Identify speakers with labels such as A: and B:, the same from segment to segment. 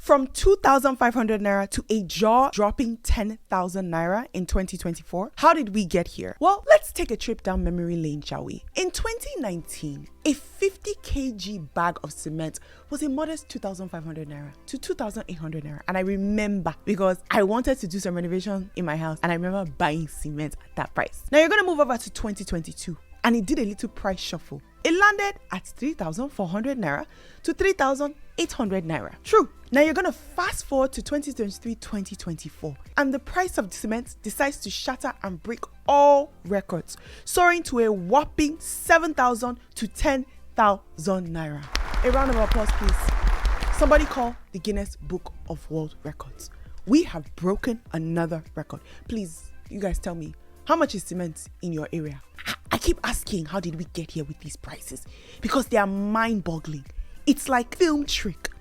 A: From 2,500 naira to a jaw-dropping 10,000 naira in 2024. How did we get here? Well, let's take a trip down memory lane, shall we? In 2019, a 50 kg bag of cement was a modest 2,500 naira to 2,800 naira. And I remember because I wanted to do some renovation in my house and I remember buying cement at that price. Now you're going to move over to 2022 and it did a little price shuffle. It landed at 3,400 naira to 3,800 naira. True. Now you're going to fast forward to 2023-2024 and the price of cement decides to shatter and break all records, soaring to a whopping 7,000 to 10,000 naira. A round of applause, please. Somebody call the Guinness Book of World Records. We have broken another record. Please, you guys tell me, how much is cement in your area? I keep asking, how did we get here with these prices? Because they are mind-boggling. It's like film trick.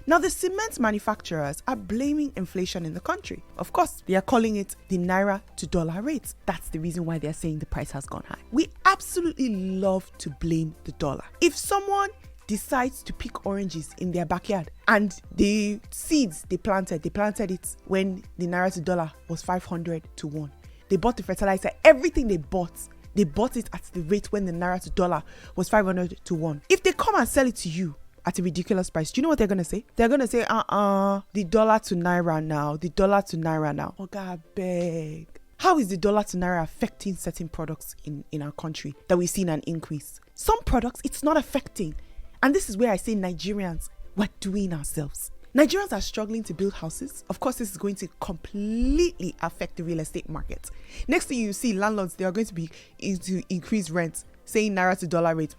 A: Now, the cement manufacturers are blaming inflation in the country. Of course, they are calling it the naira to dollar rate. That's the reason why they're saying the price has gone high. We absolutely love to blame the dollar. If someone decides to pick oranges in their backyard and the seeds they planted it when the naira to dollar was 500 to 1. They bought the fertilizer, everything they bought it at the rate when the naira to dollar was 500 to 1. If they come and sell it to you at a ridiculous price, do you know what they're going to say? They're going to say, the dollar to naira now, the dollar to naira now. Oh God, beg. How is the dollar to naira affecting certain products in our country that we've seen an increase? Some products, it's not affecting. And this is where I say Nigerians, we're doing ourselves. Nigerians are struggling to build houses. Of course, this is going to completely affect the real estate market. Next thing you see, landlords, they are going to be into increased rents, saying naira to dollar rate.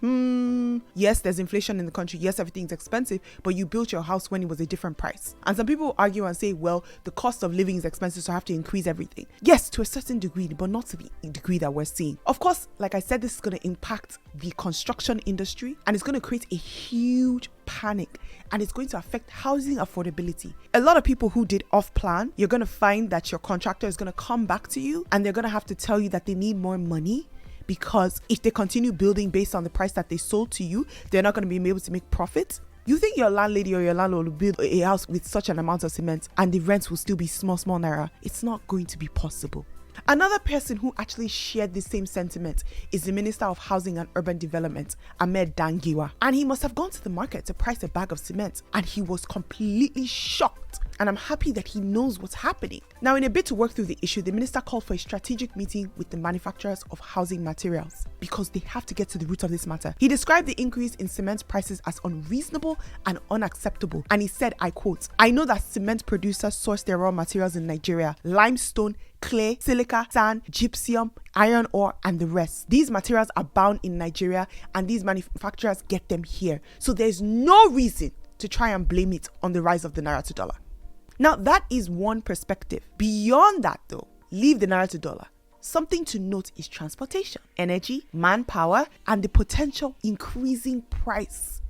A: Yes, there's inflation in the country. Yes, everything's expensive, but you built your house when it was a different price. And some people argue and say, well, the cost of living is expensive, so I have to increase everything. Yes, to a certain degree, but not to the degree that we're seeing. Of course, like I said, this is going to impact the construction industry and it's going to create a huge panic and it's going to affect housing affordability. A lot of people who did off plan, you're going to find that your contractor is going to come back to you and they're going to have to tell you that they need more money, because if they continue building based on the price that they sold to you, they're not going to be able to make profit. You think your landlady or your landlord will build a house with such an amount of cement and the rents will still be small naira? It's not going to be possible. Another person who actually shared the same sentiment is the Minister of Housing and Urban Development, Ahmed Dangiwa. And he must have gone to the market to price a bag of cement and he was completely shocked. And I'm happy that he knows what's happening. Now, in a bid to work through the issue, the minister called for a strategic meeting with the manufacturers of housing materials because they have to get to the root of this matter. He described the increase in cement prices as unreasonable and unacceptable. And he said, I quote, "I know that cement producers source their raw materials in Nigeria, limestone, clay, silica, sand, gypsum, iron ore, and the rest. These materials are bound in Nigeria and these manufacturers get them here. So there's no reason to try and blame it on the rise of the naira to dollar." Now, that is one perspective. Beyond that, though, leave the naira to dollar. Something to note is transportation, energy, manpower, and the potential increasing price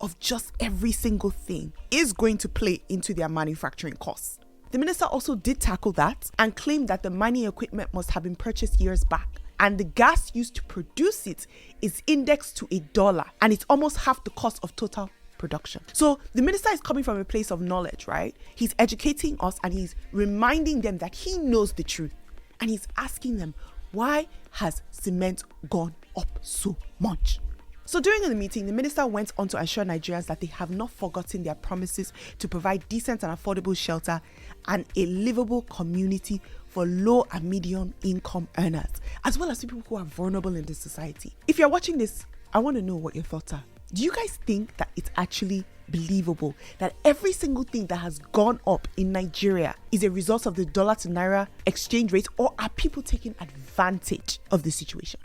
A: of just every single thing is going to play into their manufacturing costs. The minister also did tackle that and claimed that the mining equipment must have been purchased years back. And the gas used to produce it is indexed to $1 and it's almost half the cost of total production. So the minister is coming from a place of knowledge, right? He's educating us and he's reminding them that he knows the truth. And he's asking them, why has cement gone up so much? So during the meeting, the minister went on to assure Nigerians that they have not forgotten their promises to provide decent and affordable shelter and a livable community for low and medium income earners, as well as people who are vulnerable in the society. If you're watching this, I want to know what your thoughts are. Do you guys think that it's actually believable that every single thing that has gone up in Nigeria is a result of the dollar to naira exchange rate, or are people taking advantage of the situation?